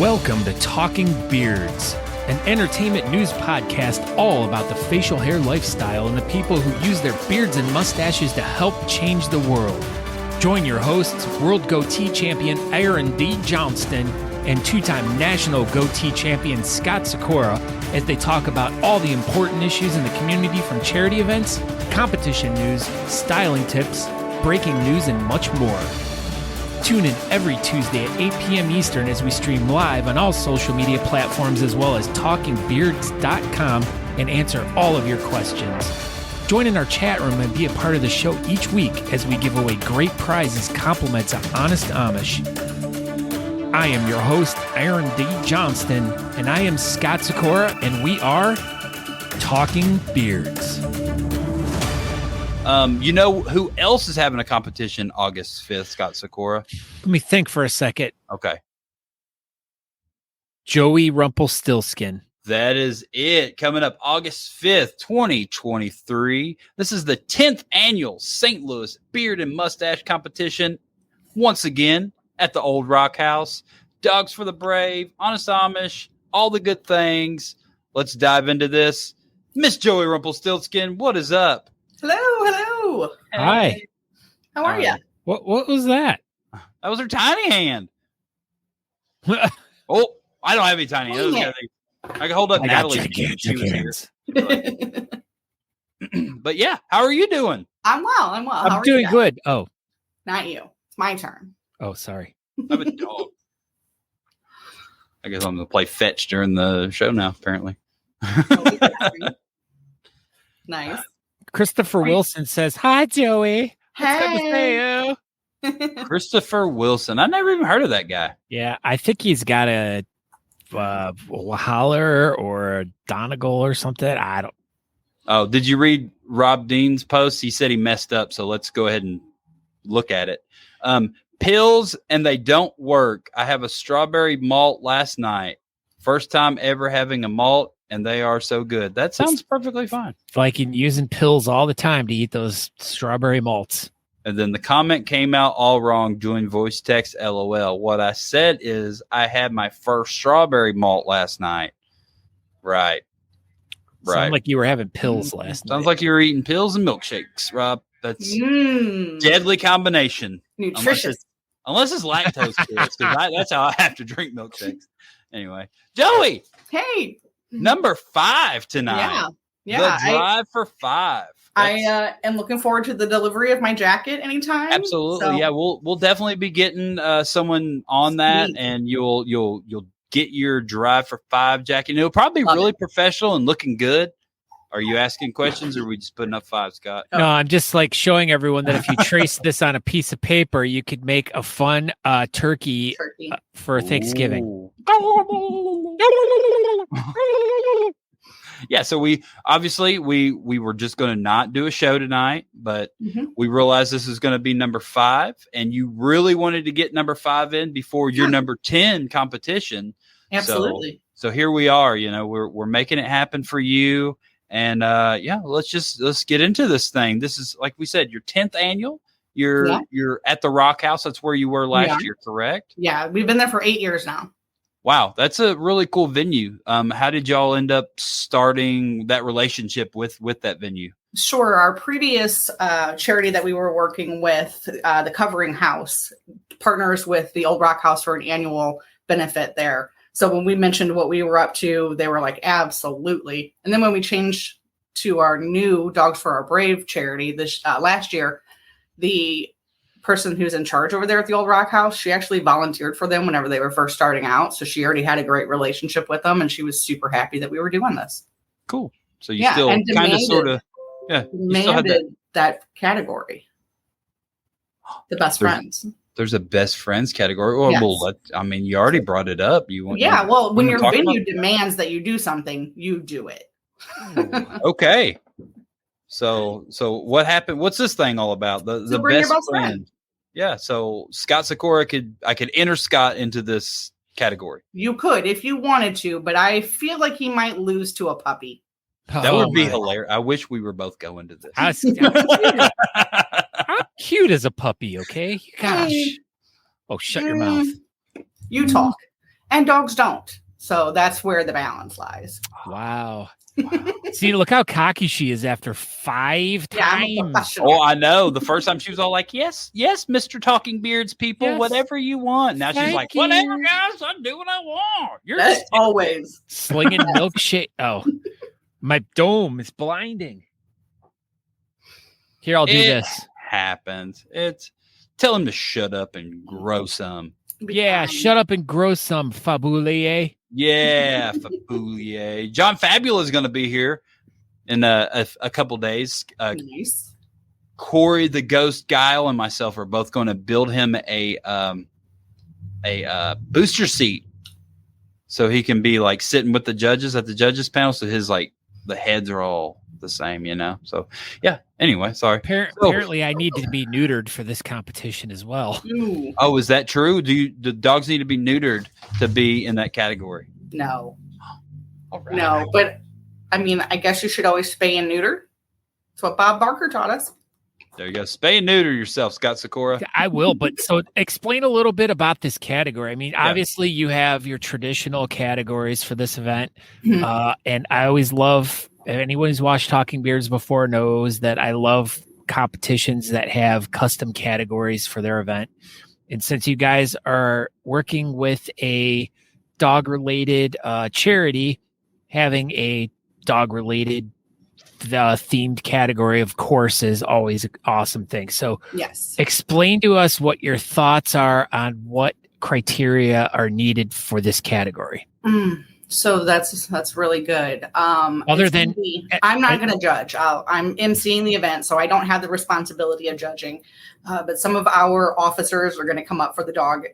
Welcome to Talking Beards, an entertainment news podcast all about the facial hair lifestyle and the people who use their beards and mustaches to help change the world. Join your hosts, World Goatee Champion Aaron D. Johnston and two-time National Goatee Champion Scott Sikora as they talk about all the important issues in the community, from charity events, competition news, styling tips, breaking news, and much more. Tune in every Tuesday at 8 p.m. Eastern as we stream live on all social media platforms as well as talkingbeards.com and answer all of your questions. Join in our chat room and be a part of the show each week as we give away great prizes, compliments of Honest Amish. I am your host, Aaron D. Johnston, and I am Scott Sikora, and we are Talking Beards. You know who else is having a competition August 5th, Scott Sikora? Let me think for a second. Okay. Joey Rumpelstiltskin. That is it. Coming up August 5th, 2023. This is the 10th annual St. Louis Beard and Mustache Competition. Once again, at the Old Rock House. Dogs for the Brave, Honest Amish, all the good things. Let's dive into this. Miss Joey Rumpelstiltskin, what is up? Hello. Hi. How are you? What was that? That was her tiny hand. Oh, I don't have any tiny hands. I can hold up Natalie's hand. She was here. But yeah, how are you doing? I'm well. How I'm are doing you? good. Oh, Not you. It's my turn. oh, sorry. I'm a dog. I guess I'm going to play fetch during the show now, apparently. Nice. Christopher Wilson says, "Hi, Joey. It's good to Hey. see you." Christopher Wilson. I never even heard of that guy. Yeah, I think he's got a Wahaler or a Donegal or something. I don't. Oh, did you read Rob Dean's post? He said he messed up, so let's go ahead and look at it. Pills, and they don't work. I have a strawberry malt last night. First time ever having a malt, and they are so good. That sounds perfectly fine. Like using pills all the time to eat those strawberry malts. And then the comment came out all wrong. Doing voice text, LOL. What I said is I had my first strawberry malt last night. Right. Sound like you were having pills last night. Sounds like you were eating pills and milkshakes, Rob. That's deadly combination. Nutritious. Unless it's lactose pills, because that's how I have to drink milkshakes. Anyway, Joey, Hey. number 5 tonight. Yeah. The drive for 5. I am looking forward to the delivery of my jacket anytime. Absolutely. So. Yeah, we'll definitely be getting someone on that, Sweet. and you'll get your drive for 5 jacket. And it'll probably be really professional and looking good. Are you asking questions, or are we just putting up 5, Scott? No, I'm just like showing everyone that if you trace this on a piece of paper, you could make a fun turkey for Thanksgiving. Ooh. Yeah, so we were just going to not do a show tonight, but we realized this is going to be number 5, and you really wanted to get number 5 in before your number 10 competition. Absolutely. So here we are. You know, we're making it happen for you. And let's get into this thing. This is, like we said, your 10th annual. You're at the Rock House. That's where you were last year, correct? Yeah, we've been there for 8 years now. Wow, that's a really cool venue. How did y'all end up starting that relationship with that venue? Sure. Our previous charity that we were working with, the Covering House, partners with the Old Rock House for an annual benefit there. So when we mentioned what we were up to, they were like, absolutely. And then when we changed to our new Dogs for Our Brave charity this last year, the person who's in charge over there at the Old Rock House, she actually volunteered for them whenever they were first starting out. So she already had a great relationship with them, and she was super happy that we were doing this. Cool. So you still kind of sort of, demanded that category. The best friends. There's a best friends category. Well, you already brought it up. When your venue demands that you do something, you do it. Okay. So what happened? What's this thing all about? The best friend. Yeah. So Scott Sikora I could enter Scott into this category. You could if you wanted to, but I feel like he might lose to a puppy. That would be hilarious. I wish we were both going to this. How cute is a puppy, okay? Gosh. Oh, shut your mouth. You talk. and dogs don't. So that's where the balance lies. Wow. See, look how cocky she is after 5 times. Oh, I know. The first time she was all like, yes, Mr. Talking Beards people, Yes. whatever you want. Now she's like, whatever, guys, I do what I want. You're That's always slinging milkshake. Oh, my dome is blinding. Here, I'll do this. Happens. Tell him to shut up and grow some. Yeah, shut up and grow some, Faboulier. Yeah, Faboulier. John Fabula is going to be here in a couple days. nice. Corey the Ghost Guile and myself are both going to build him a booster seat so he can be like sitting with the judges at the judges panel. So his like the heads are all the same, So yeah. Anyway, sorry. Apparently, I need to be neutered for this competition as well. Ooh. Oh, is that true? Do dogs need to be neutered to be in that category? No. All right. No, but I mean, I guess you should always spay and neuter. That's what Bob Barker taught us. There you go. Spay and neuter yourself, Scott Sikora. I will, but so explain a little bit about this category. I mean, obviously you have your traditional categories for this event. And I always love, anyone who's watched Talking Beards before knows that I love competitions that have custom categories for their event. And since you guys are working with a dog-related charity, having a dog-related themed category, of course, is always an awesome thing. So yes, explain to us what your thoughts are on what criteria are needed for this category. So that's really good. Other than I'm not going to judge. I'm emceeing the event, so I don't have the responsibility of judging. But some of our officers are going to come up for the dog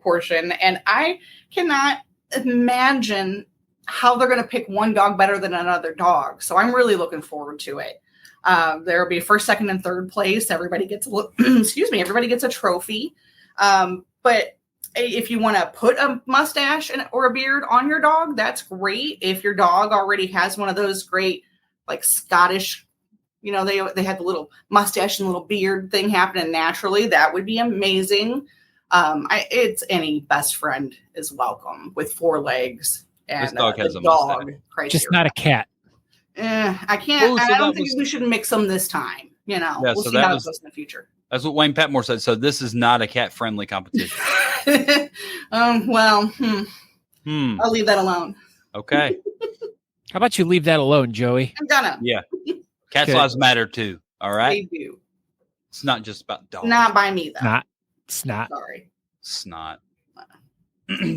portion, and I cannot imagine how they're going to pick one dog better than another dog. So I'm really looking forward to it. There will be first, second, and third place. Everybody gets everybody gets a trophy. But if you want to put a mustache or a beard on your dog, that's great. If your dog already has one of those great, like Scottish, they have the little mustache and little beard thing happening naturally, that would be amazing. It's any best friend is welcome with 4 legs. And this dog has a dog mustache. Just not a cat. I can't. So I don't think we should mix them this time. We'll see how it goes in the future. That's what Wayne Patmore said. So this is not a cat-friendly competition. Well, I'll leave that alone. Okay. How about you leave that alone, Joey? I'm gonna. Yeah. Cats' lives matter too. All right. They do. It's not just about dogs. Not by me though. It's not. Sorry. It's not.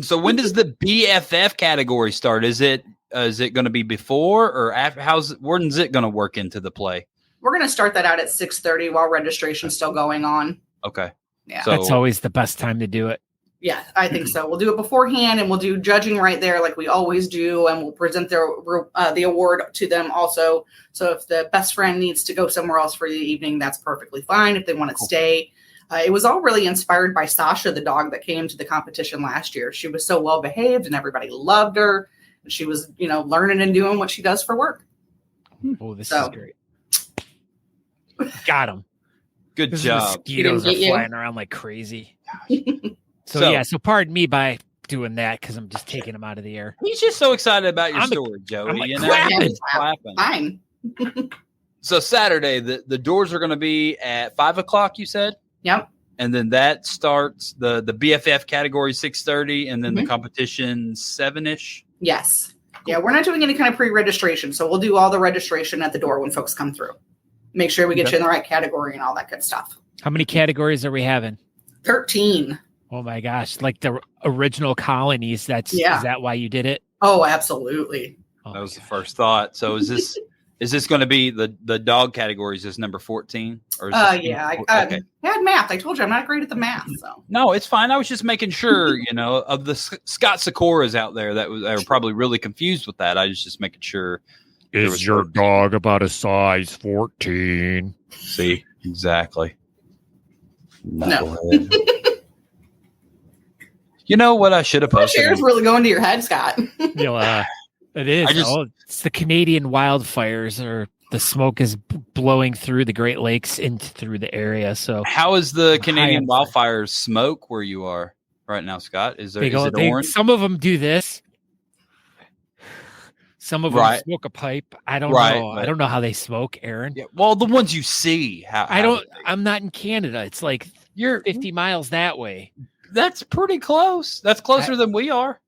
So when does the BFF category start? Is it going to be before or after? When's it going to work into the play? We're going to start that out at 6:30 while registration's still going on. Okay. Yeah. So, that's always the best time to do it. Yeah, I think so. We'll do it beforehand, and we'll do judging right there like we always do, and we'll present the award to them also. So if the best friend needs to go somewhere else for the evening, that's perfectly fine. If they want to stay. It was all really inspired by Sasha, the dog that came to the competition last year. She was so well behaved, and everybody loved her. And she was, learning and doing what she does for work. Oh, this is great. Got him. Good job. Mosquitoes are flying around like crazy. So pardon me by doing that because I'm just taking them out of the air. He's just so excited about your story, Joey. Fine. So Saturday, the doors are going to be at 5:00. You said. Yep. And then that starts the BFF category 6:30, and then the competition 7-ish. Yes. Yeah, we're not doing any kind of pre-registration, so we'll do all the registration at the door when folks come through. Make sure we get you in the right category and all that good stuff. How many categories are we having? 13. Oh my gosh! Like the original colonies. Is that why you did it? Oh, absolutely. That was the first thought. So is this going to be the dog category? Is this number 14? Or is I had math. I told you I'm not great at the math. So no, it's fine. I was just making sure, of the Scott Sikoras out there that are probably really confused with that. I was just making sure. Is your dog about a size 14? See, exactly. No. You know what I should have posted? Chair's really going to your head, Scott. It is. It's the Canadian wildfires, or the smoke is blowing through the Great Lakes through the area. So how is the Canadian wildfires smoke where you are? right now, Scott? Is They it orange? some of them do this. Some of them Right. smoke a pipe. I don't Right, know. I but- don't know how they smoke, Aaron. Yeah. Well, the ones you see. I'm not in Canada. It's like You're 50 miles that way. That's pretty close. That's closer than we are.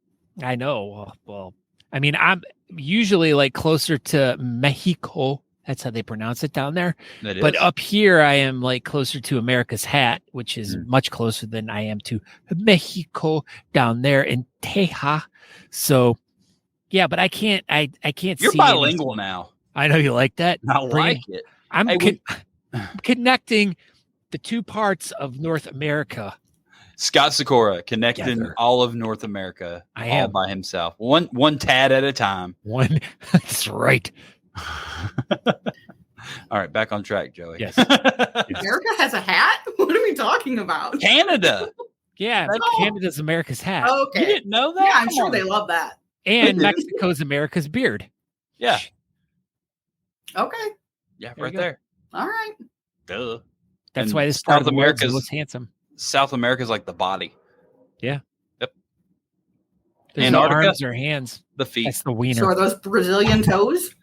I know. Well, I mean, I'm usually like closer to Mexico. That's how they pronounce it down there. That But is. up here, I am like closer to America's Hat, which is much closer than I am to Mexico down there in Teja. So, yeah, but I can't. I can't. You're see bilingual now. I know you like that. I like it. I'm Hey, connecting the two parts of North America. Scott Sikora connecting Together. all of North America I all am. by himself. One tad at a time. One. That's right. All right, back on track, Joey. Yes. America has a hat? What are we talking about? Canada. Yeah, Oh. Canada's America's hat. Okay. You didn't know that? Yeah, I'm Come sure on. they love that. And Mexico's America's beard. Yeah. Okay. Yeah, There right you go. there. All right. Duh. That's And why this part of South the world's America's most handsome. South America's like the body. There's no Antarctica? arms or hands. The feet. That's the wiener. So are those Brazilian toes?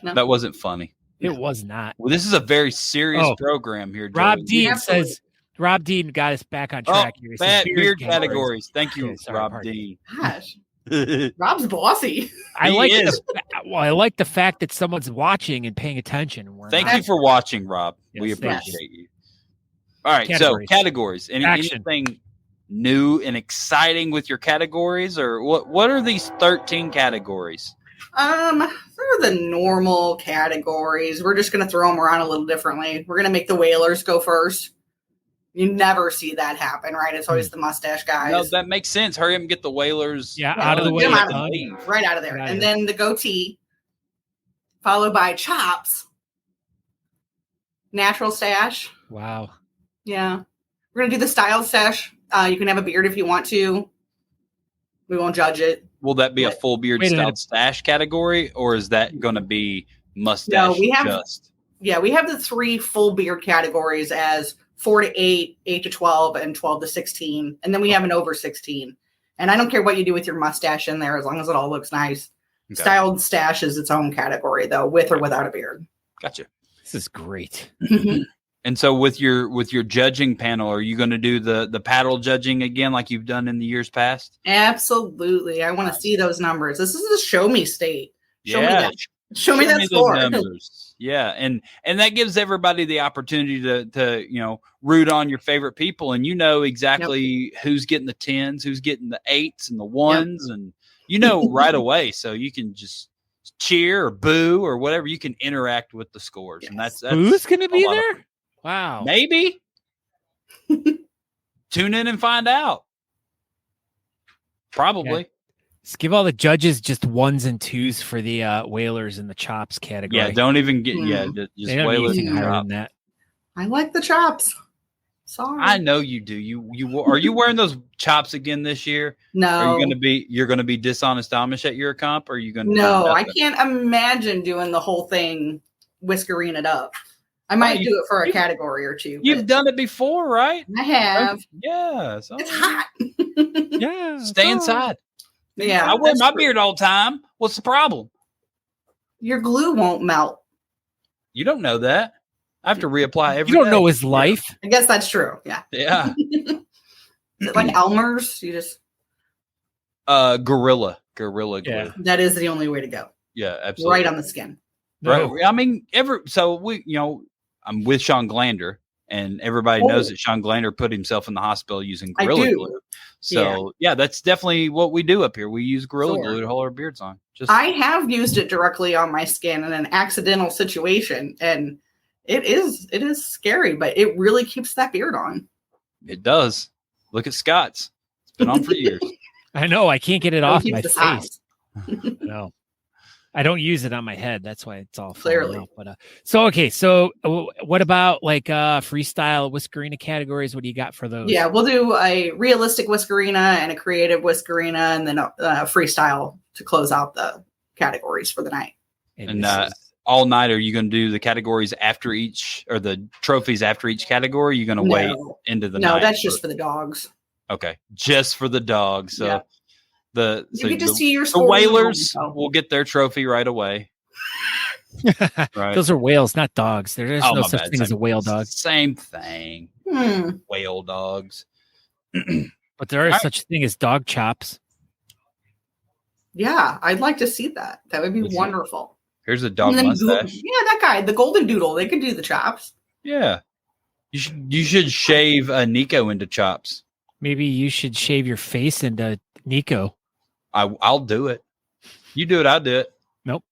No. That wasn't funny. It was not. Well, this is a very serious Oh. program here, Joey. Rob Dean Absolutely. says, Rob Dean got us back on Oh, track here. He says bad beard categories. Thank you, Okay, sorry, Rob pardon. Dean. Gosh, Rob's bossy. I He like is. I like the fact that someone's watching and paying attention. We're Thank not. you for watching, Rob. Yes, We thank you. appreciate you. All right, Categories. so categories. Action. Anything new and exciting with your categories, or what are these 13 categories? They're the normal categories. We're just gonna throw them around a little differently. We're gonna make the whalers go first. You never see that happen, right? It's always the mustache guys. No, that makes sense. Hurry up and get the whalers. Yeah, out of the get way. 'em out of done. the way. Right out of there. Get out of And here. then the goatee, followed by chops, natural stash. Wow. Yeah. We're going to do the style stash. You can have a beard if you want to. We won't judge it. Will that be a Wait- full beard wait a styled minute. stash category, or is that going to be mustache? we have- just? Yeah, we have the 3 full beard categories as 4 to 8, 8 to 12, and 12 to 16. And then we have an over 16. And I don't care what you do with your mustache in there as long as it all looks nice. Okay. Styled stash is its own category, though, with or without a beard. Gotcha. This is great. And so with your judging panel, are you going to do the paddle judging again like you've done in the years past? Absolutely. I want to see those numbers. This is a show me state. Show me that. Show me that those score. numbers. Yeah, and that gives everybody the opportunity to root on your favorite people, and you know exactly who's getting the 10s, who's getting the 8s and the 1s, and you know right away. So you can just cheer or boo or whatever. You can interact with the scores, and that's Who's going to be a lot of there? Wow. maybe. Tune in and find out. Probably. Just give all the judges just 1s and 2s for the whalers and the chops category. Yeah, don't even get Mm. just They don't need whalers anything and higher drop. than that. I like the chops. Sorry. I know you do. You are you wearing those chops again this year? No. Are you're gonna be dishonest Amish at your comp? Or are you gonna No, I nothing? can't imagine doing the whole thing whiskering it up. I might do it for a category or two. You've but done it before, right? I have. Yeah. So It's hot. Yeah. stay inside. Yeah. I wear that's my true. beard all the time. What's the problem? Your glue won't melt. You don't know that. I have to reapply every You don't day. know his life. I guess that's true. Yeah. Yeah. Is it like Elmer's? You just Gorilla glue. Yeah. that is the only way to go. Yeah, absolutely. Right on the skin. Right. No. I mean, I'm with Sean Glander, and everybody knows that Sean Glander put himself in the hospital using I Gorilla do. Glue. So yeah, that's definitely what we do up here. We use Gorilla Sure. Glue to hold our beards on. Just I have used it directly on my skin in an accidental situation, and it is scary, but it really keeps that beard on. it does. Look at Scott's. It's been on for years. I know. I can't get it It off keeps my the face. size. No. I don't use it on my head. That's why it's all Clearly. falling out. But so what about like freestyle whiskerina categories? What do you got for those? Yeah, we'll do a realistic whiskerina and a creative whiskerina, and then a freestyle to close out the categories for the night. And this is all night, are you going to do the categories after each, or the trophies after each category? Or are you going to wait into the night? No, that's just for the dogs. Okay, just for the dogs. So you get to see your the whalers will get their trophy right away. Right. Those are whales, not dogs. There's no such thing as a whale dog. Same thing. Whale dogs. But there is such thing as dog chops. Yeah, I'd like to see that. That would be wonderful. Here's a dog mustache. That guy, the golden doodle. They could do the chops. Yeah. You should shave Nico into chops. Maybe you should shave your face into Nico. I'll do it. You do it, I'll do it. Nope.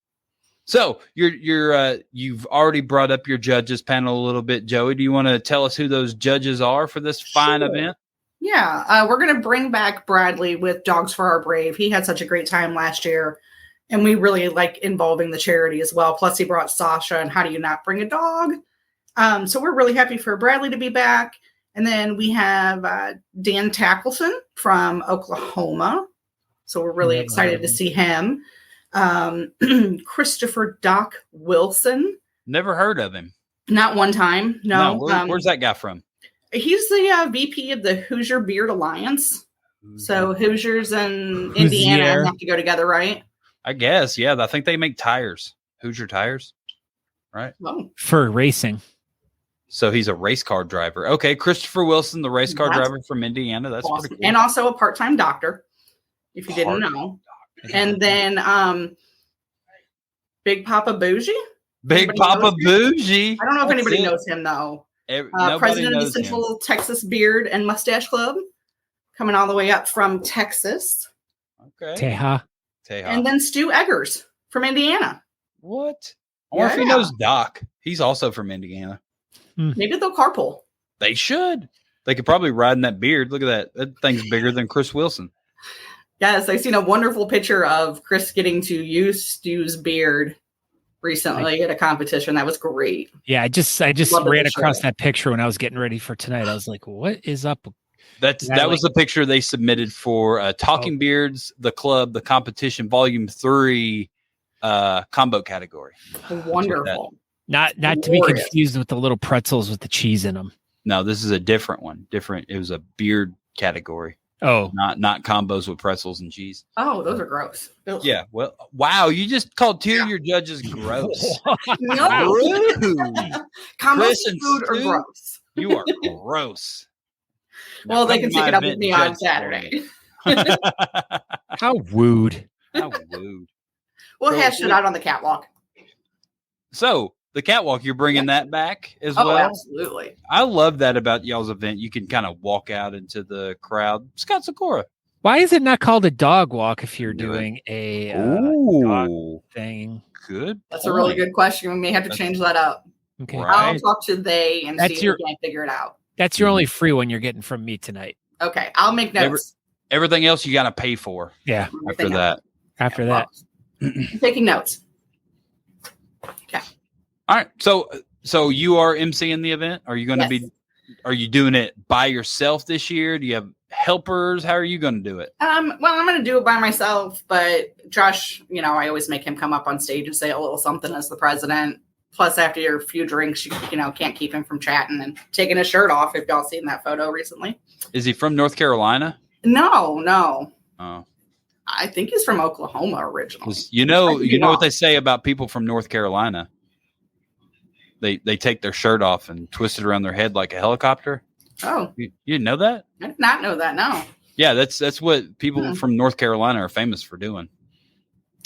So you've already brought up your judges panel a little bit, Joey. Do you want to tell us who those judges are for this fine event? Yeah, we're going to bring back Bradley with Dogs for Our Brave. He had such a great time last year, and we really like involving the charity as well. Plus, he brought Sasha, and how do you not bring a dog? So we're really happy for Bradley to be back. And then we have Dan Tackleson from Oklahoma. So we're really excited to see him. Christopher Doc Wilson. Never heard of him. Not one time. No. Where's that guy from? He's the VP of the Hoosier Beard Alliance. So Hoosiers and Indiana have to go together, right? I guess, yeah. I think they make tires. Hoosier tires, right? Oh. For racing. So he's a race car driver. Okay, Christopher Wilson, the race car driver from Indiana. That's awesome. Pretty cool. And also a part-time doctor, if you didn't know. And then Big Papa Bougie. Big Papa Bougie. I don't know if anybody knows him, though. President of the Central Texas Beard and Mustache Club, coming all the way up from Texas. Okay. Teja. And then Stu Eggers from Indiana. What? I wonder if he knows Doc. He's also from Indiana. Maybe they'll carpool. They should. They could probably ride in that beard. Look at that. That thing's bigger than Chris Wilson. Yes, I've seen a wonderful picture of Chris getting to use Stu's beard recently at a competition. That was great. Yeah, I just ran across that picture when I was getting ready for tonight. I was like, what is up? That was the picture they submitted for Talking Beards, the club, the competition, volume 3 combo category. Wonderful. Not to be confused with the little pretzels with the cheese in them. No, this is a different one. It was a beard category. Oh, not combos with pretzels and cheese. Oh, those are gross. Yeah. Well, wow. You just called 2 of your judges gross. No. Combos and food are gross. You are gross. Well, they can stick it up with me on Saturday. How wooed. We'll hash it out on the catwalk. So the catwalk, you're bringing that back as well? Absolutely. I love that about y'all's event. You can kind of walk out into the crowd. Scott Sikora. Why is it not called a dog walk if you're doing a dog thing? Good. That's a really good question. We may have to change that up. Okay. Right. I'll talk to they and see if we can figure it out. That's your only free one you're getting from me tonight. Okay. I'll make notes. Everything else you got to pay for. Yeah. After that. I'm taking notes. Okay. All right. So you are emceeing the event? Are you going to be? Are you doing it by yourself this year? Do you have helpers? How are you going to do it? Well, I'm going to do it by myself, but Josh, I always make him come up on stage and say a little something as the president. Plus, after a few drinks, you can't keep him from chatting and taking his shirt off. If y'all seen that photo recently? Is he from North Carolina? No. Oh. I think he's from Oklahoma originally. You know what they say about people from North Carolina? They take their shirt off and twist it around their head like a helicopter. Oh, you didn't know that? I did not know that. No. Yeah, that's what people from North Carolina are famous for doing.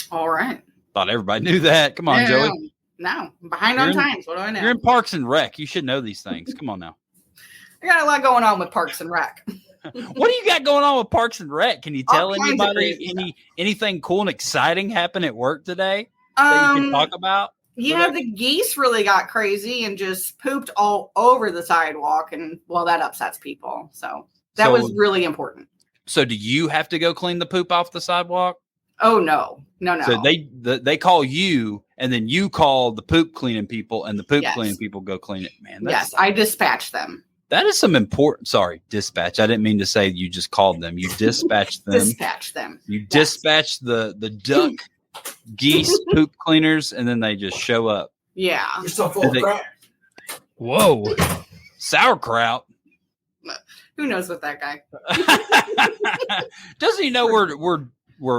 All right. Thought everybody knew that. Come on, Joey. No, I'm behind on times. What do I know? You're in Parks and Rec. You should know these things. Come on now. I got a lot going on with Parks and Rec. What do you got going on with Parks and Rec? Can you tell anybody anything cool and exciting happened at work today that you can talk about? Yeah, the geese really got crazy and just pooped all over the sidewalk, and that upsets people. So that was really important. So do you have to go clean the poop off the sidewalk? Oh no. So they call you, and then you call the poop cleaning people, and the poop cleaning people go clean it. Man, yes, I dispatch them. That is some important. Sorry, dispatch. I didn't mean to say you just called them. You dispatched them. Dispatch them. You dispatched the duck geese poop cleaners, and then they just show up. Yeah. You're so full of crap. Whoa. Sauerkraut. Who knows what that guy? Doesn't he know we're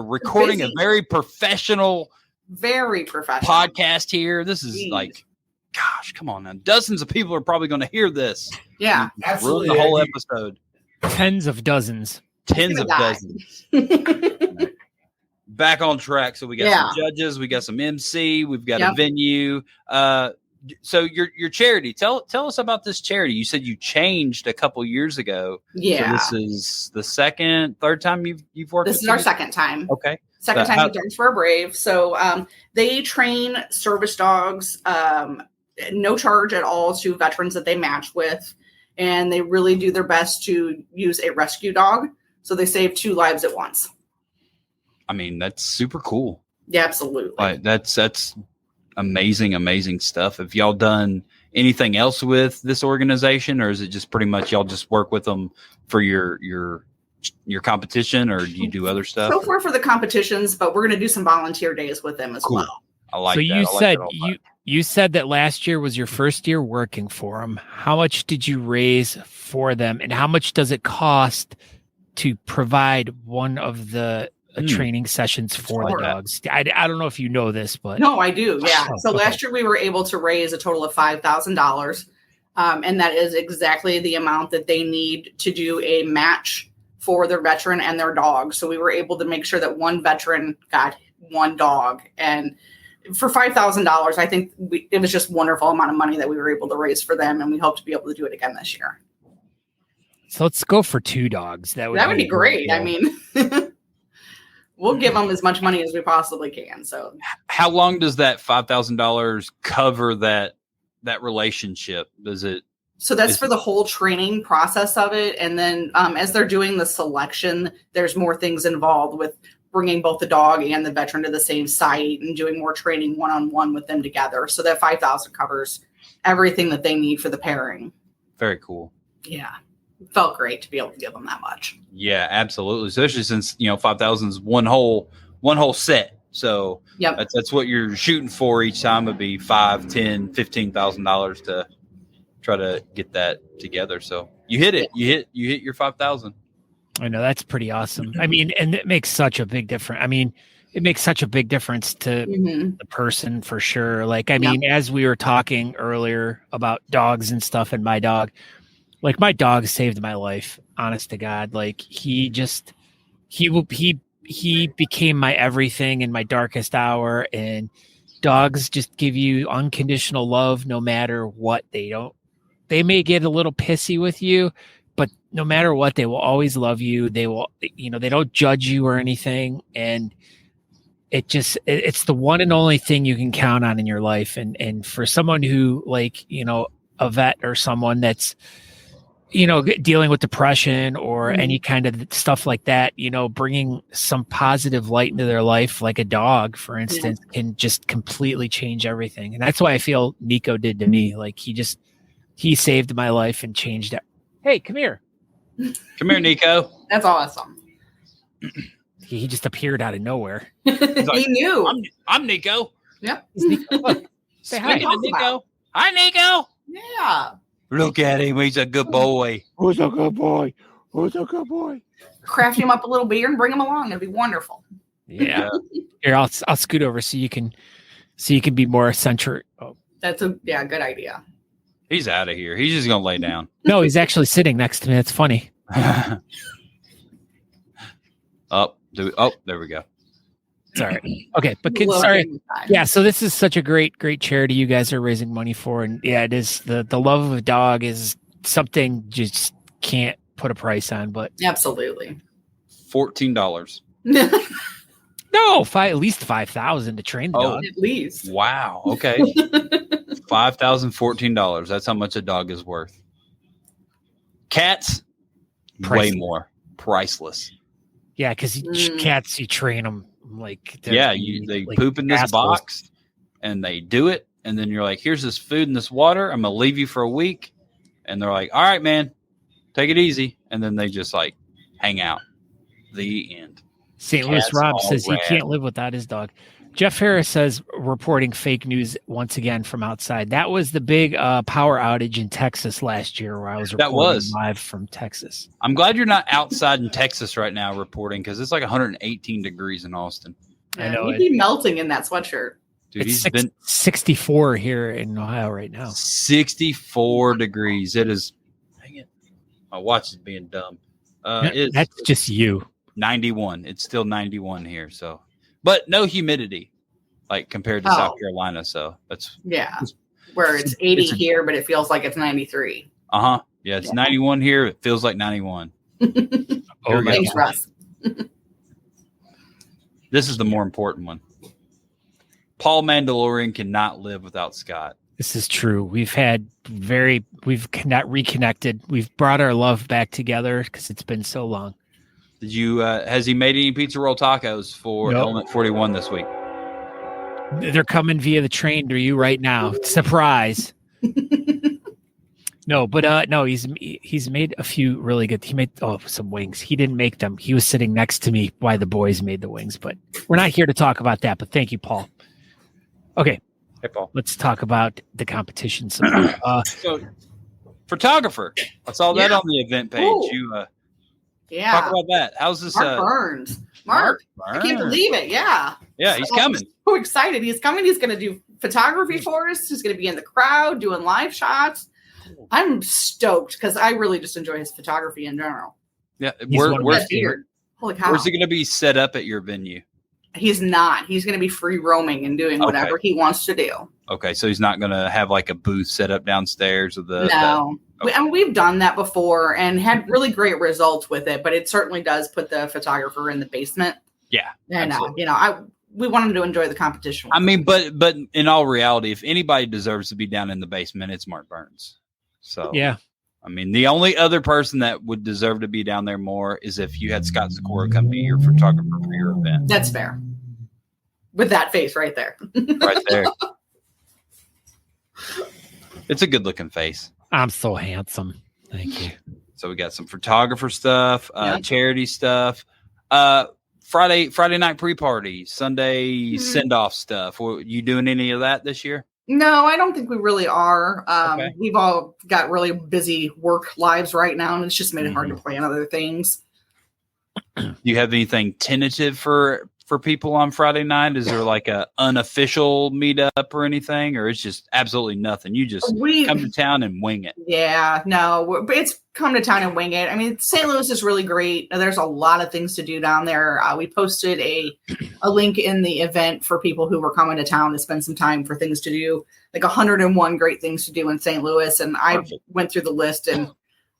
recording a Busy. very professional podcast here? This is Jeez. like, gosh, come on now. Dozens of people are probably going to hear this. Yeah. Absolutely. Ruin the whole episode. Tens of dozens. Tens of die. dozens. Back on track. So we got Yeah. some judges, we got some MC, we've got Yep. a venue. So your charity, tell us about this charity. You said you changed a couple years ago. Yeah. So this is the third time you've worked. This with is our these? second time. Okay. Second So time how- with Dogs for a Brave. So they train service dogs, no charge at all to veterans that they match with. And they really do their best to use a rescue dog. So they save 2 lives at once. I mean, that's super cool. Yeah, absolutely. Like that's amazing stuff. Have y'all done anything else with this organization, or is it just pretty much y'all just work with them for your competition, or do you do other stuff? So far for the competitions, but we're going to do some volunteer days with them as Cool. well. I like So that. you I like said that a lot. you said that last year was your first year working for them. How much did you raise for them, and how much does it cost to provide one of the training sessions for the Sure. dogs? I don't know if you know this, but No, I do. Yeah. Oh, So okay. last year we were able to raise a total of $5,000. And that is exactly the amount that they need to do a match for their veteran and their dog. So we were able to make sure that one veteran got one dog. And for $5,000, I think it was just wonderful amount of money that we were able to raise for them. And we hope to be able to do it again this year. so let's go for 2 dogs. That would Be great. I mean, we'll give them as much money as we possibly can. So How long does that $5,000 cover that relationship? Does it? So that's for the whole training process of it. And then as they're doing the selection, there's more things involved with bringing both the dog and the veteran to the same site and doing more training one-on-one with them together. So that $5,000 covers everything that they need for the pairing. Very cool. Yeah. It felt great to be able to give them that much. Yeah, absolutely. Especially since 5,000 is one whole set. So Yep. that's what you're shooting for each time. Would be $5,000, $10,000, $15,000 to try to get that together. So you hit it. You hit your 5,000. I know, that's pretty awesome. I mean, and it makes such a big difference. I mean, it makes such a big difference to Mhm. the person for sure. Like, I mean, as we were talking earlier about dogs and stuff, and my dog, like my dog saved my life, honest to God. Like he became my everything in my darkest hour, and dogs just give you unconditional love no matter what. They may get a little pissy with you, but no matter what, they will always love you. They will, they don't judge you or anything. And it's the one and only thing you can count on in your life. And for someone who a vet or someone that's, dealing with depression or any kind of stuff like that, bringing some positive light into their life, like a dog, for instance, can just completely change everything. And that's why I feel Nico did to me. Like he saved my life and changed it. Hey, come here. Come here, Nico. That's awesome. He just appeared out of nowhere. He knew. I'm Nico. Yep. He's Nico. Look, say hi. Speaking of Nico. Hi, Nico. Yeah. Look at him. He's a good boy. Who's a good boy? Who's a good boy? Craft him up a little beer and bring him along. It'd be wonderful. Yeah. Here, I'll scoot over so you can be more centered. Oh. That's a good idea. He's out of here. He's just going to lay down. No, he's actually sitting next to me. That's funny. There we go. Sorry. Okay, but Little sorry. game time. Yeah, so this is such a great charity you guys are raising money for, and yeah, it is the love of a dog is something you just can't put a price on. But Absolutely. $14. no, at least 5,000 to train the dog. At least. Wow. Okay. $5,014. That's how much a dog is worth. Cats, Priceless. way more. Priceless. Yeah, because cats, you train them like They poop in this assholes. box, and they do it, and then you're like, "Here's this food and this water. I'm gonna leave you for a week," and they're like, "All right, man, take it easy," and then they just like hang out. The end. St. Louis Cats Rob all says he rad. can't live without his dog. Jeff Harris says, reporting fake news once again from outside. That was the big power outage in Texas last year where I was reporting live from Texas. I'm glad you're not outside in Texas right now reporting because it's like 118 degrees in Austin. I know. You'd be melting in that sweatshirt. Dude, he's been 64 here in Ohio right now. 64 degrees. It is. Dang it. My watch is being dumb. That's just you. 91. It's still 91 here. So, but no humidity, like compared to South Carolina. So that's where it's 80 here, but it feels like it's 93. Yeah, it's 91 here. It feels like 91. Thanks, Russ. This is the more important one. Paul Mandalorian cannot live without Scott. This is true. We've reconnected. We've brought our love back together because it's been so long. Did you? Has he made any pizza roll tacos for Element 41 this week? They're coming via the train to you right now. Surprise. No, he's made a few really good. He made some wings. He didn't make them. He was sitting next to me while the boys made the wings, but we're not here to talk about that. But thank you, Paul. Okay. Hey, Paul. Let's talk about the competition. So, photographer. I saw that on the event page. Ooh. Talk about that. How's this? Mark Burns. Mark. I can't believe it. Yeah. Yeah, he's coming. I'm so excited. He's coming. He's going to do photography for us. He's going to be in the crowd doing live shots. I'm stoked because I really just enjoy his photography in general. Yeah. Holy cow. Where's he going to be set up at your venue? He's not. He's going to be free roaming and doing whatever he wants to do. Okay, so he's not going to have like a booth set up downstairs with No. We've done that before and had really great results with it, but it certainly does put the photographer in the basement. Yeah. And we want him to enjoy the competition. I mean, but in all reality, if anybody deserves to be down in the basement, it's Mark Burns. So yeah. I mean, the only other person that would deserve to be down there more is if you had Scott Sikora come be your photographer for your event. That's fair. With that face right there. Right there. It's a good looking face. I'm so handsome. Thank you. So we got some photographer stuff, charity stuff, Friday night pre-party, Sunday send-off stuff. You doing any of that this year? No, I don't think we really are. We've all got really busy work lives right now, and it's just made it hard to plan other things. Do you have anything tentative for people on Friday night? Is there like a unofficial meetup or anything, or it's just absolutely nothing? You just come to town and wing it. Yeah, no, it's come to town and wing it. I mean, St. Louis is really great. There's a lot of things to do down there. We posted a link in the event for people who were coming to town to spend some time for things to do, like 101 great things to do in St. Louis. And I went through the list and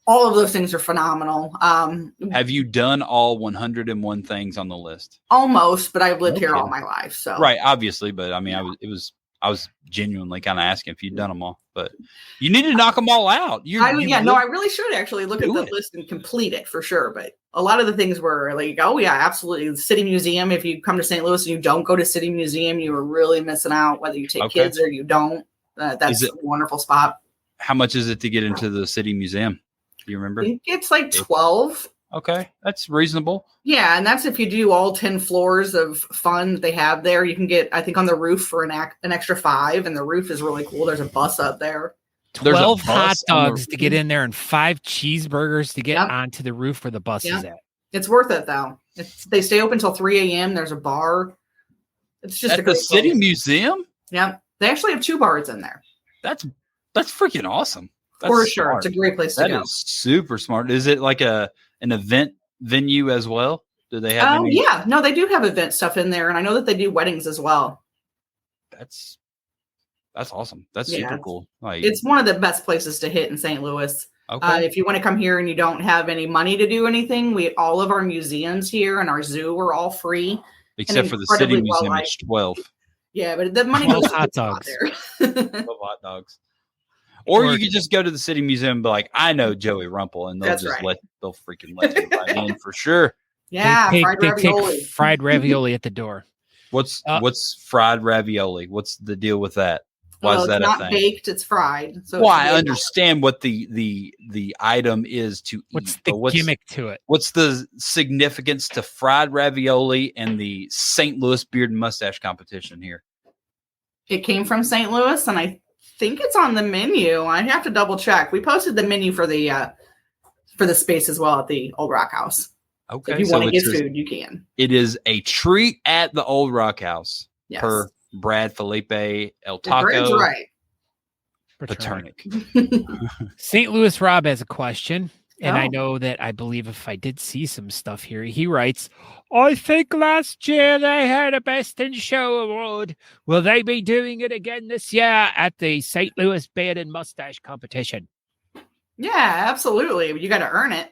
all of those things are phenomenal. Have you done all 101 things on the list? Almost, but I've lived here all my life. So right, obviously, but I mean, I was genuinely kind of asking if you'd done them all, but you need to knock them all out. I really should actually look at the list and complete it for sure. But a lot of the things were like, oh yeah, absolutely. The City Museum. If you come to St. Louis and you don't go to City Museum, you are really missing out. Whether you take kids or you don't, that's a wonderful spot. How much is it to get into the City Museum? Do you remember? It's like 12. Okay, that's reasonable. Yeah, and that's if you do all 10 floors of fun that they have there. You can get, I think, on the roof for an extra 5, and the roof is really cool. There's a bus up there. 12 hot dogs to get in there and 5 cheeseburgers to get onto the roof where the bus is at. It's worth it, though. They stay open until 3 a.m. There's a bar. It's just at the City Museum? Yeah, they actually have 2 bars in there. That's freaking awesome. That's for sure. Smart. It's a great place to go. That is super smart. Is it like an event venue as well? Do they have yeah. No, they do have event stuff in there, and I know that they do weddings as well. That's awesome. That's super cool. Like, it's one of the best places to hit in St. Louis. Okay. If you want to come here and you don't have any money to do anything, all of our museums here and our zoo are all free. Except for the City Museum, it's 12. Yeah, but the money goes hot dogs. There. 12 hot dogs. Or you could just go to the City Museum and be like, I know Joey Rumpell, and they'll they'll freaking let you right in for sure. Yeah, they take fried ravioli at the door. What's fried ravioli? What's the deal with that? Why Well, is that it's a not thing? baked; it's fried. So Well, it's I baked. understand what the item is to What's eat, the but gimmick to it? what's the significance to fried ravioli and the St. Louis beard and mustache competition here? It came from St. Louis, and I think it's on the menu. I have to double check. We posted the menu for the space as well at the Old Rock House. Okay, So if you so want to get it's food, you can. it is a treat at the Old Rock House Yes. per Brad Felipe El The bread's Taco right. Paternic. St. Louis Rob has a question. And I Oh. know that I believe if I did see some stuff here, he writes, I think last year they had a Best in Show award. Will they be doing it again this year at the St. Louis Beard and Mustache competition? Yeah, absolutely. You got to earn it.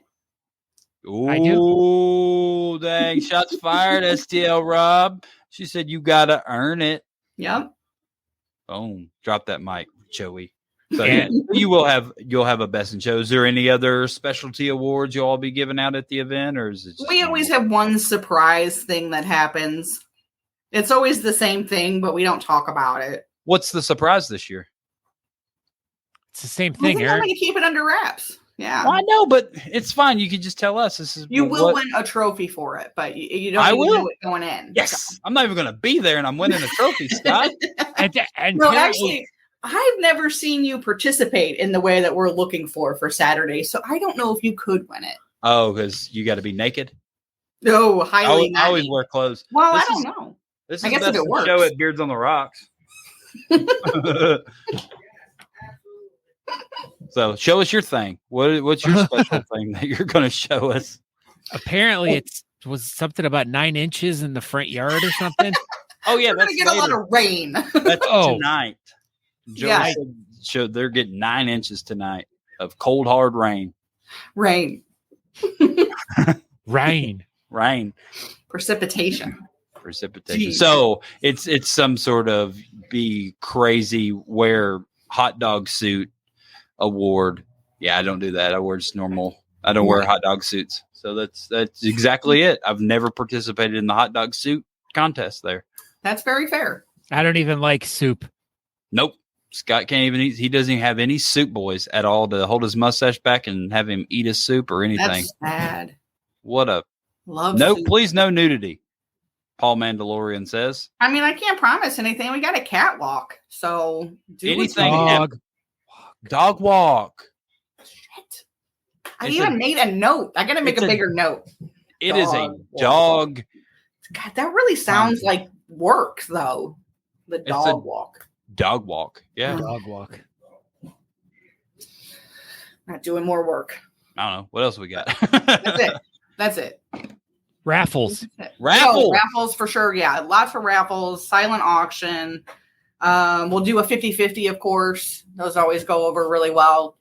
I do. Ooh, dang. Shots fired, STL Rob. She said you got to earn it. Yep. Boom. Drop that mic, Joey. So And- you'll have a Best in Show. Is there any other specialty awards you'll all be giving out at the event, or is it just We always have one surprise thing that happens. It's always the same thing, but we don't talk about it. What's the surprise this year? It's the same I thing, think I'm Eric. going to keep it under wraps. Yeah. Well, I know, but it's fine. You can just tell us. This is You will what- win a trophy for it, but you don't I even will. know it going in. Yes, I'm not even going to be there, and I'm winning a trophy, Scott. And No, apparently- actually, I've never seen you participate in the way that we're looking for Saturday, so I don't know if you could win it. Oh, because you got to be naked. No, I highly. always, not. wear clothes. Well, I This don't is- know. This I is guess if Best it in works. Show at Beards on the Rocks. So show us your thing. What's your special thing that you're going to show us? apparently it was something about 9 inches in the front yard or something. Oh yeah, We're that's gonna get a lot later. of rain. That's Oh. tonight. Joe Yeah. said they're getting 9 inches tonight of cold hard rain. Rain, Rain. Rain. precipitation. Precipitation. Jeez. So it's some sort of be crazy wear hot dog suit award. Yeah, I don't do that. I wear just normal. I don't wear hot dog suits. So that's exactly it. I've never participated in the hot dog suit contest there. That's very fair. I don't even like soup. Nope. Scott can't even eat. He doesn't even have any soup boys at all to hold his mustache back and have him eat his soup or anything. That's sad. What a Love no, soup. please no nudity. Paul Mandalorian says. I mean, I can't promise anything. We got a catwalk, so do Anything. what you Dog. Dog walk. Shit. I It's even a- made a note. I got to make it's a a- bigger note. It is a Dog walk. dog. God, that really sounds like work, though. The a- dog walk. Dog walk. Yeah. Dog walk. Not doing more work. I don't know. What else we got? That's it. That's it. Raffles. That's it. Raffle. Oh, raffles for sure. Yeah, lots of raffles. Silent auction. We'll do a 50-50, of course. Those always go over really well.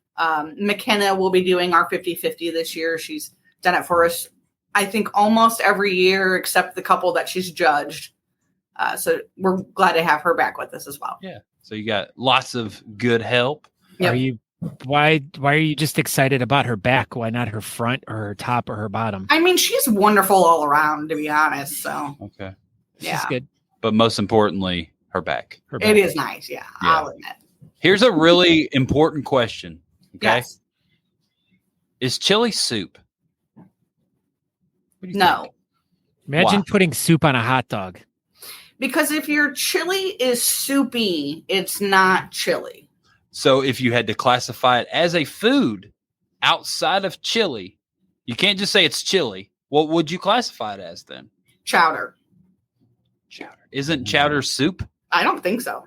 McKenna will be doing our 50-50 this year. She's done it for us, I think, almost every year except the couple that she's judged. So we're glad to have her back with us as well. Yeah. So you got lots of good help. Yep. Are you why are you just excited about her back? Why not her front or her top or her bottom? I mean, she's wonderful all around, to be honest. So Okay. She's yeah. good. But most importantly, her back. Her back. it is nice. Yeah, Yeah. I'll admit. Here's a really important question. Okay. Yes. Is chili soup? What do you No. think? Imagine Why? putting soup on a hot dog. Because if your chili is soupy, it's not chili. So if you had to classify it as a food outside of chili, you can't just say it's chili. What would you classify it as then? Chowder. Chowder. Isn't chowder soup? I don't think so.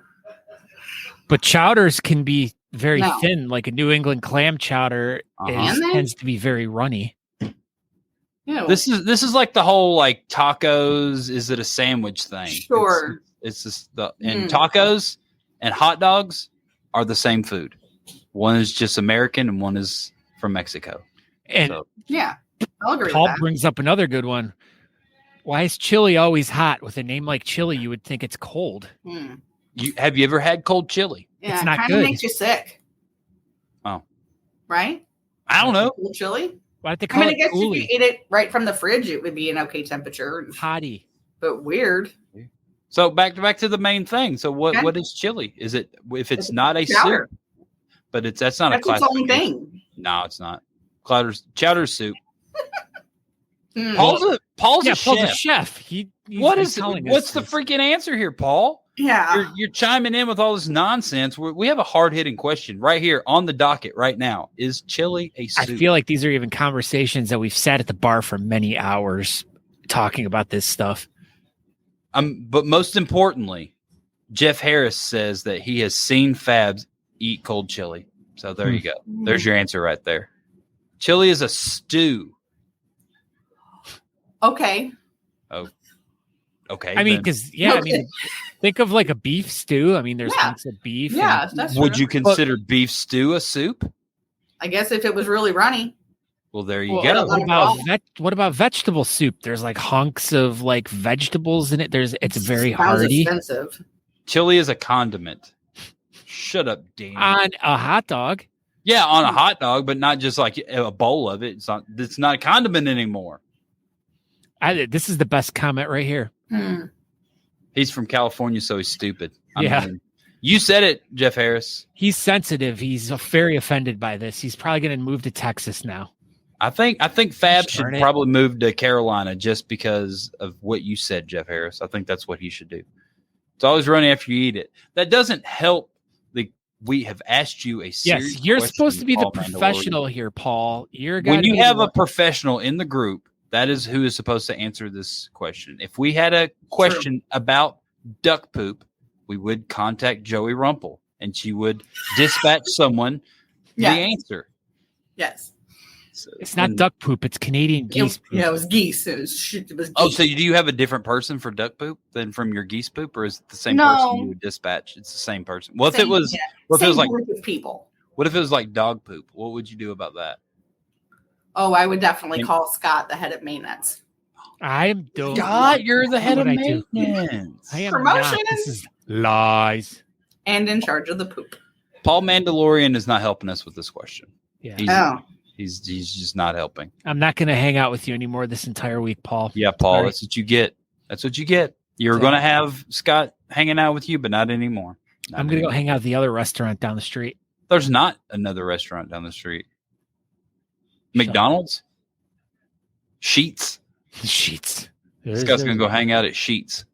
But chowders can be very No. thin, like a New England clam chowder Can they? tends to be very runny. Ew. This is like the whole like tacos. Is it a sandwich thing? Sure. It's just and Mm. tacos and hot dogs are the same food. One is just American and one is from Mexico. And So, Yeah, I'll agree Paul with that. brings up another good one. Why is chili always hot? With a name like chili, you would think it's cold. Hmm. have you ever had cold chili? Yeah, It's it not kind of good. makes you sick. Oh. Right? I don't know. Cold chili? Why don't they I call mean, I it guess if you coolie? ate it right from the fridge, it would be an okay temperature. Hottie. But weird. So back to the main thing. So Okay. what is chili? Is it if it's not a chowder. soup? But that's not That's a its own classification. thing. No, it's not. Chowder soup. Hmm. Paul's a Paul's a chef. chef. He's What's telling us the this. freaking answer here, Paul? Yeah. You're chiming in with all this nonsense. We have a hard-hitting question right here on the docket right now. Is chili a I soup? feel like these are even conversations that we've sat at the bar for many hours talking about this stuff. But most importantly, Jeff Harris says that he has seen Fabs eat cold chili. So there you go. There's your answer right there. Chili is a stew. Okay. Okay. I mean, then. because think of like a beef stew. I mean, there's hunks of beef. Yeah, that's Would true. you consider beef stew a soup? I guess if it was really runny. Well, there you Well, go. What about vegetable soup? There's like hunks of like vegetables in it. It's very Sounds hearty. expensive. Chili is a condiment. Shut up, Dan. On a hot dog. Yeah, on a hot dog, but not just like a bowl of it. It's not a condiment anymore. This is the best comment right here. He's from California, so he's stupid. I mean, you said it, Jeff Harris. He's sensitive. He's very offended by this. He's probably going to move to Texas now. I think Fab should Darn it. probably move to Carolina just because of what you said, Jeff Harris. I think that's what he should do. It's always running after you eat it. That doesn't help. We have asked you a serious Yes, you're question, supposed to be the Paul professional Mandalorian. here, Paul. You're a guy When to you be have the- a professional in the group, that is who is supposed to answer this question. If we had a question about duck poop, we would contact Joey Rumpell, and she would dispatch someone the answer. Yes. So, It's not duck poop. It's Canadian geese poop. Yeah, it was geese. It was geese. Oh, so do you have a different person for duck poop than from your geese poop, or is it the same No. person you would dispatch? It's the same person. Well, if it was, what if it was like, group of people. what if it was like dog poop? What would you do about that? Oh, I would definitely call Scott the head of maintenance. I'm doing. God, you're the head of What I do. maintenance. I am Promotion. not. This is lies. And in charge of the poop. Paul Mandalorian is not helping us with this question. Yeah. He's just not helping. I'm not going to hang out with you anymore this entire week, Paul. Yeah, Paul, Sorry. that's what you get. That's what you get. You were going to have Scott hanging out with you, but not anymore. I'm going to go hang out at the other restaurant down the street. There's not another restaurant down the street. McDonald's? Sheets? Sheets. Scott's going to go hang out at Sheets.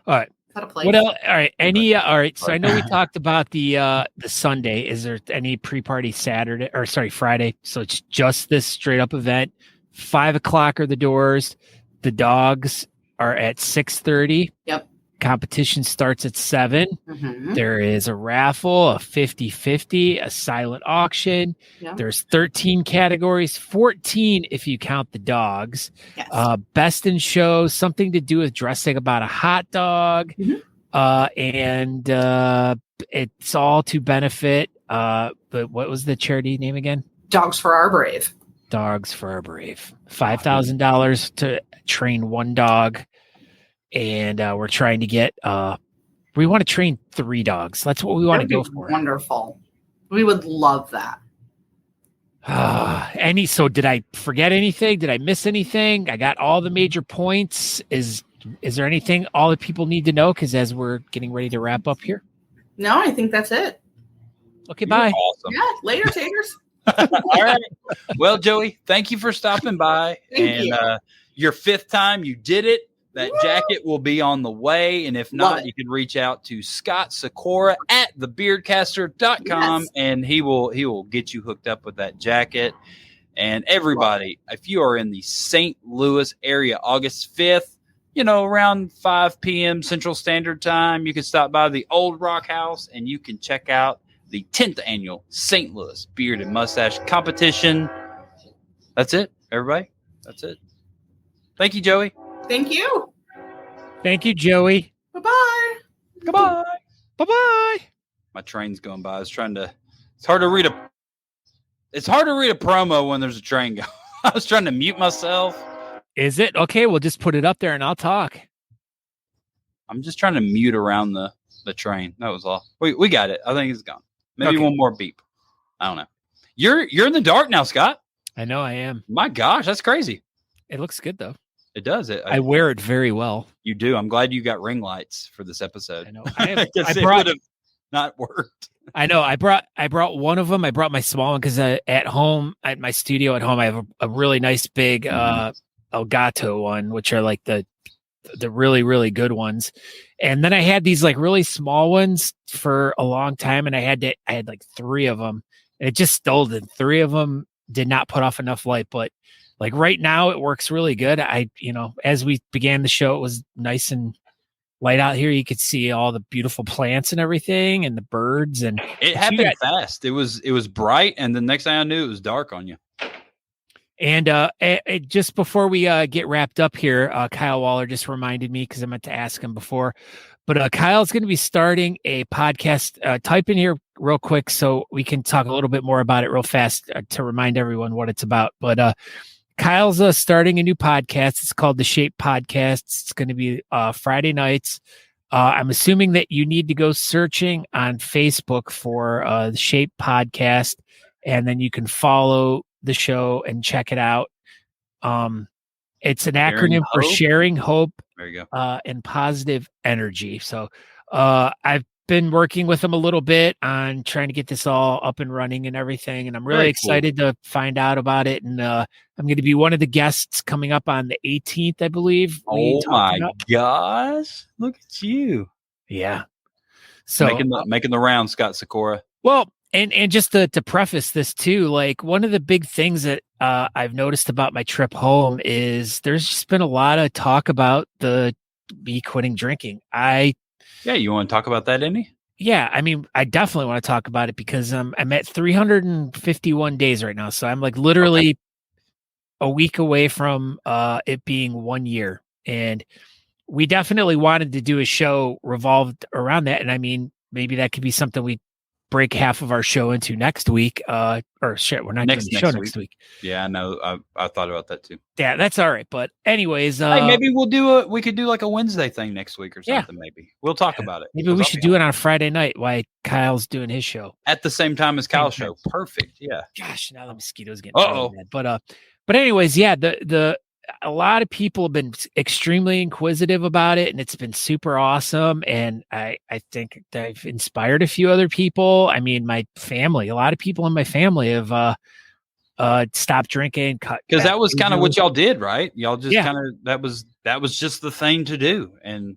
All right. Is that a place? What else? All right. All right. So I know we talked about the Sunday. Is there any pre-party Friday? So it's just this straight up event. 5:00 are the doors. The dogs are at 6:30. Yep. Competition starts at 7. Mhm. There is a raffle, a 50-50, a silent auction. Yeah. There's 13 categories, 14 if you count the dogs. Yes. Best in show, something to do with dressing about a hot dog. Mhm. And it's all to benefit. But what was the charity name again? Dogs for Our Brave. Dogs for Our Brave. $5,000 to train one dog. And we're trying to get we want to train 3 dogs. That's what we want to That go would be for. Wonderful. We would love that. So did I forget anything? Did I miss anything? I got all the major points. Is there anything all the people need to know? Because as we're getting ready to wrap up here. No, I think that's it. Okay, bye. Awesome. Yeah. Later, taters. All right. Well, Joey, thank you for stopping by. Thank you. Your 5th time, you did it. That jacket will be on the way. And if not, you can reach out to Scott Sikora at thebeardcaster.com Yes. and he will get you hooked up with that jacket. And everybody, if you are in the St. Louis area, August 5th, around 5 p.m. Central Standard Time, you can stop by the Old Rock House and you can check out the 10th annual St. Louis Beard and Mustache Competition. That's it, everybody. That's it. Thank you, Joey. Thank you. Thank you, Joey. Bye-bye. Goodbye. Bye-bye. My train's going by. It's hard to read a promo when there's a train going. I was trying to mute myself. Is it? Okay, we'll just put it up there and I'll talk. I'm just trying to mute around the train. That was all. We got it. I think it's gone. Maybe one more beep. I don't know. You're in the dark now, Scott. I know I am. My gosh, that's crazy. It looks good though. It does. I wear it very well. You do. I'm glad you got ring lights for this episode. I know. I would have not worked. I know. I brought one of them. I brought my small one because at home, at my studio at home, I have a really nice big Elgato one, which are like the really, really good ones. And then I had these like really small ones for a long time, and I had like 3 of them, and it just stalled. And 3 of them did not put off enough light, but like right now it works really good. As we began the show, it was nice and light out here. You could see all the beautiful plants and everything, and the birds. And it happened fast. It was bright, and the next thing I knew, it was dark on you. And just before we get wrapped up here, Kyle Waller just reminded me, because I meant to ask him before, but Kyle's going to be starting a podcast. Type in here real quick so we can talk a little bit more about it real fast to remind everyone what it's about. But Kyle's starting a new podcast. It's called The Shape Podcast. It's going to be Friday nights. I'm assuming that you need to go searching on Facebook for The Shape Podcast, and then you can follow the show and check it out. It's an acronym for Sharing Hope there you go. And Positive Energy. So I've been working with them a little bit on trying to get this all up and running and everything, and I'm really excited to find out about it. And I'm going to be one of the guests coming up on the 18th, I believe. Oh my gosh, look at you. Yeah, so making the round, Scott Sikora. Well, and just to preface this too, like one of the big things that I've noticed about my trip home is there's just been a lot of talk about me quitting drinking. Yeah, you want to talk about that, Andy? Yeah, I mean, I definitely want to talk about it because I'm at 351 days right now, so I'm like literally a week away from it being 1 year, and we definitely wanted to do a show revolved around that. And I mean, maybe that could be something we break half of our show into next week. We're not doing the show next week. Yeah, I know. I thought about that too. Yeah, that's all right. But anyways, maybe we could do like a Wednesday thing next week or something. Yeah. Maybe we'll talk about it. Maybe we should do it on a Friday night while Kyle's doing his show at the same time as Kyle's show. Perfect. Yeah. Gosh, now the mosquitoes getting bad. But anyways, yeah, a lot of people have been extremely inquisitive about it, and it's been super awesome. And I think I've inspired a few other people. I mean, my family, a lot of people in my family have stopped drinking, cut. Because that was kind of what y'all did, right? Y'all just kind of, that was just the thing to do. And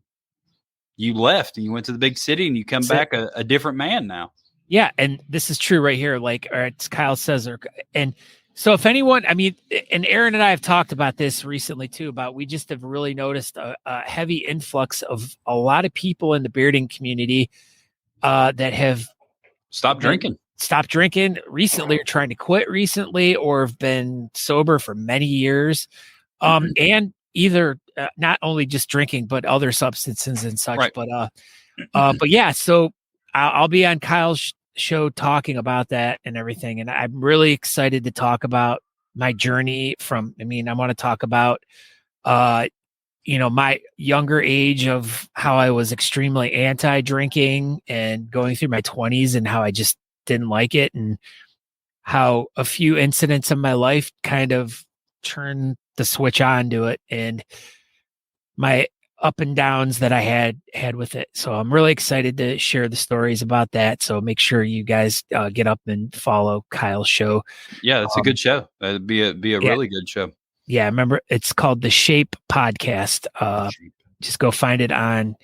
you left and you went to the big city, and you come back a different man now. Yeah. And this is true right here. Like, as Kyle says, and so if anyone, I mean, and Aaron and I have talked about this recently too, we just have really noticed a heavy influx of a lot of people in the bearding community that have stopped drinking recently, or trying to quit recently, or have been sober for many years. And either not only just drinking, but other substances and such. Right. But yeah, so I'll be on Kyle's show talking about that and everything, and I'm really excited to talk about my journey I want to talk about my younger age of how I was extremely anti-drinking and going through my 20s and how I just didn't like it, and how a few incidents in my life kind of turned the switch on to it, and my up and downs that I had with it. So I'm really excited to share the stories about that. So make sure you guys get up and follow Kyle's show. Yeah, it's a good show. It'd be a really good show. Yeah, remember, it's called The Shape Podcast. Just go find it on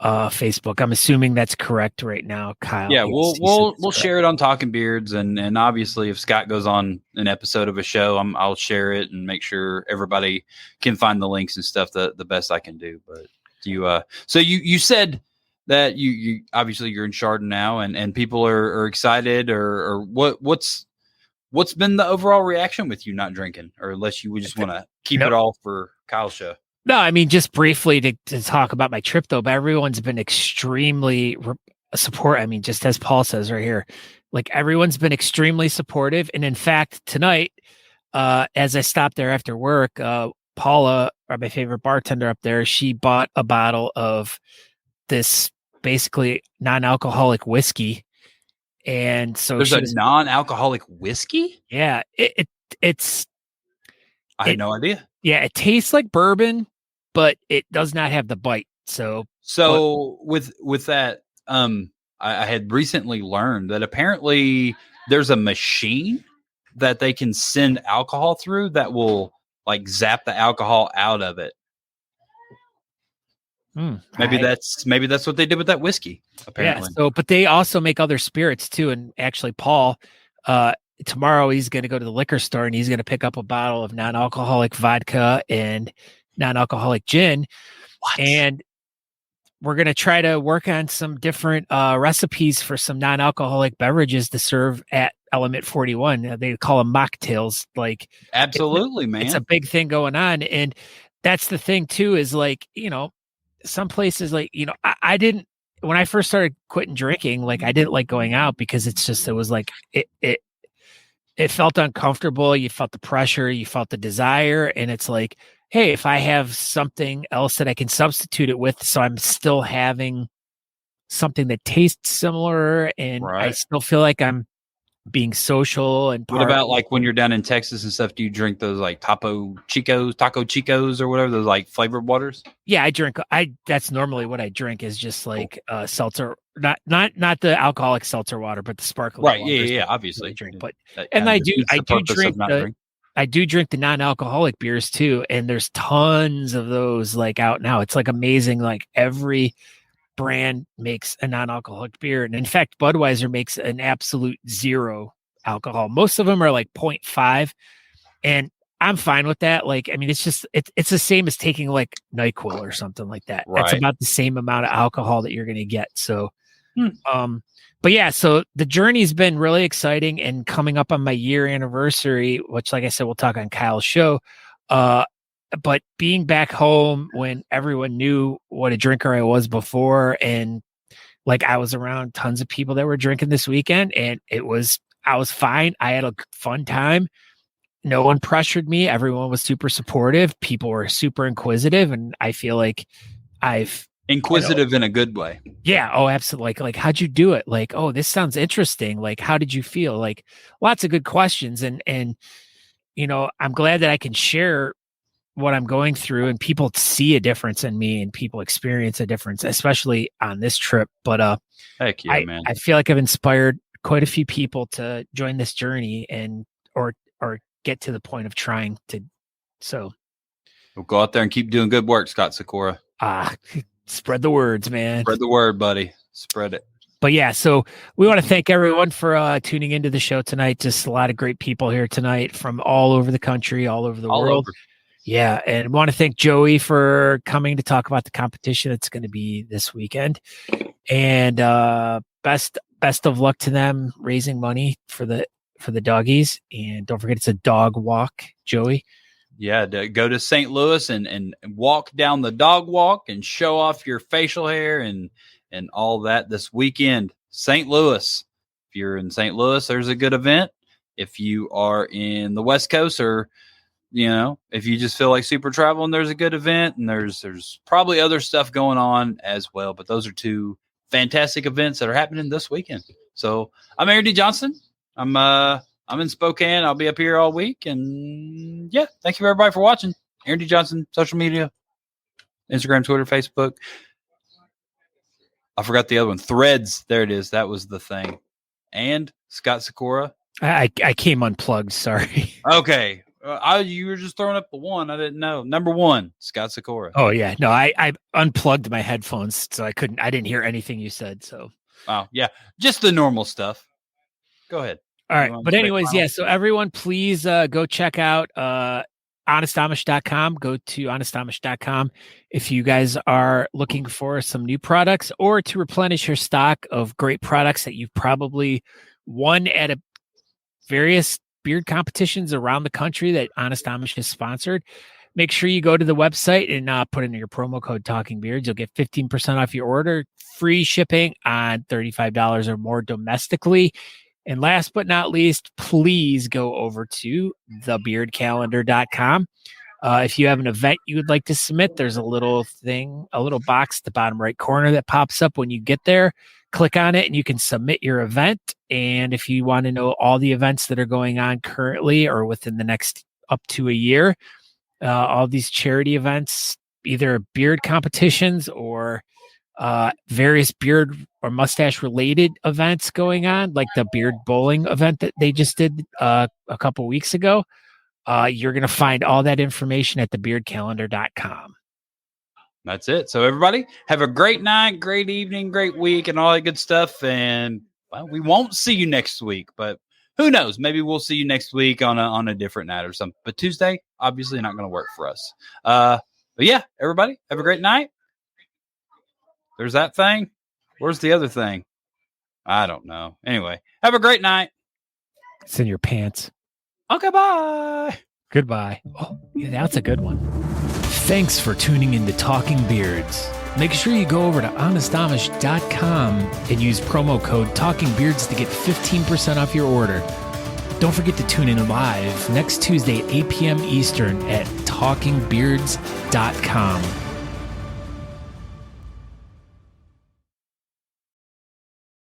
Facebook. I'm assuming that's correct right now, Kyle. Yeah, we'll share it on Talking Beards, and obviously if Scott goes on an episode of a show, I'll share it and make sure everybody can find the links and stuff the best I can do. But you said that you obviously you're in Chardon now, and people are excited, or what's been the overall reaction with you not drinking, or unless you would just want to keep it all for Kyle's show? No, I mean, just briefly to talk about my trip, though, but everyone's been extremely support. I mean, just as Paul says right here, like everyone's been extremely supportive. And in fact, tonight, as I stopped there after work, Paula, my favorite bartender up there, she bought a bottle of this basically non-alcoholic whiskey. And so there's a non-alcoholic whiskey? Yeah, it's I had no idea. Yeah, it tastes like bourbon, but it does not have the bite. So with that, I had recently learned that apparently there's a machine that they can send alcohol through that will like zap the alcohol out of it. Maybe that's what they did with that whiskey. Apparently, yeah. So, but they also make other spirits too. And actually, Paul, tomorrow he's going to go to the liquor store and he's going to pick up a bottle of non-alcoholic vodka and non-alcoholic gin. What? And we're going to try to work on some different recipes for some non-alcoholic beverages to serve at Element 41. They call them mocktails. Like, absolutely, man. It's a big thing going on. And that's the thing too, is like, some places like, I didn't, when I first started quitting drinking, like I didn't like going out because it was like, it felt uncomfortable. You felt the pressure, you felt the desire. And it's like, hey, if I have something else that I can substitute it with, so I'm still having something that tastes similar and I still feel like I'm being social. And what about like when you're down in Texas and stuff? Do you drink those like Taco Chicos or whatever, those like flavored waters? Yeah, that's normally what I drink is just like seltzer, not the alcoholic seltzer water, but the sparkling. Right. Yeah. Obviously. I drink, but and I do drink the non-alcoholic beers too. And there's tons of those like out now. It's like amazing. Like every brand makes a non-alcoholic beer. And in fact, Budweiser makes an absolute 0 alcohol. Most of them are like 0.5. And I'm fine with that. Like, I mean, it's just, it's the same as taking like NyQuil or something like that. Right. That's about the same amount of alcohol that you're going to get. So, but yeah, so the journey's been really exciting and coming up on my year anniversary, which like I said, we'll talk on Kyle's show. But being back home when everyone knew what a drinker I was before, and like I was around tons of people that were drinking this weekend, and I was fine. I had a fun time. No one pressured me. Everyone was super supportive. People were super inquisitive, and I feel like inquisitive in a good way. Yeah. Oh, absolutely. Like, how'd you do it? Like, oh, this sounds interesting. Like, how did you feel? Like, lots of good questions, and I'm glad that I can share what I'm going through and people see a difference in me and people experience a difference, especially on this trip. But heck yeah, man. I feel like I've inspired quite a few people to join this journey and or get to the point of trying to. So we'll go out there and keep doing good work, Scott Sikora. Spread the words, man. Spread the word, buddy. Spread it. But yeah, so we want to thank everyone for tuning into the show tonight. Just a lot of great people here tonight from all over the country, all over the world. Yeah, and I want to thank Joey for coming to talk about the competition that's going to be this weekend. And best of luck to them raising money for the doggies. And don't forget, it's a dog walk, Joey. Yeah, go to St. Louis and walk down the dog walk and show off your facial hair and all that this weekend. St. Louis. If you're in St. Louis, there's a good event. If you are in the West Coast, or if you just feel like super traveling, there's a good event, and there's probably other stuff going on as well. But those are two fantastic events that are happening this weekend. So I'm Aaron D. Johnson. I'm in Spokane. I'll be up here all week. And yeah, thank you everybody for watching. Aaron D. Johnson, social media, Instagram, Twitter, Facebook. I forgot the other one. Threads. There it is. That was the thing. And Scott Sikora. I came unplugged. Sorry. Okay. You were just throwing up the one. I didn't know. Number 1, Scott Sikora. Oh yeah. No, I unplugged my headphones, so I didn't hear anything you said. So. Oh yeah. Just the normal stuff. Go ahead. All right. But anyways, yeah. So everyone, please go check out honestamish.com. Go to honestamish.com if you guys are looking for some new products or to replenish your stock of great products that you've probably won at various beard competitions around the country that Honest Amish has sponsored. Make sure you go to the website and put in your promo code talkingbeards. You'll get 15% off your order, free shipping on $35 or more domestically. And last but not least, please go over to thebeardcalendar.com. If you have an event you would like to submit, there's a little box at the bottom right corner that pops up when you get there. Click on it and you can submit your event. And if you want to know all the events that are going on currently or within the next up to a year. All these charity events, either beard competitions or various beard or mustache related events going on, like the beard bowling event that they just did a couple weeks ago. You're going to find all that information at thebeardcalendar.com. That's it. So everybody have a great night, great evening, great week, and all that good stuff. And well, we won't see you next week, but who knows? Maybe we'll see you next week on a different night or something. But Tuesday, obviously not going to work for us. But yeah, everybody have a great night. There's that thing. Where's the other thing? I don't know. Anyway, have a great night. It's in your pants. Okay, bye. Goodbye. Oh, yeah, that's a good one. Thanks for tuning in to Talking Beards. Make sure you go over to honestamish.com and use promo code TalkingBeards to get 15% off your order. Don't forget to tune in live next Tuesday at 8 p.m. Eastern at talkingbeards.com.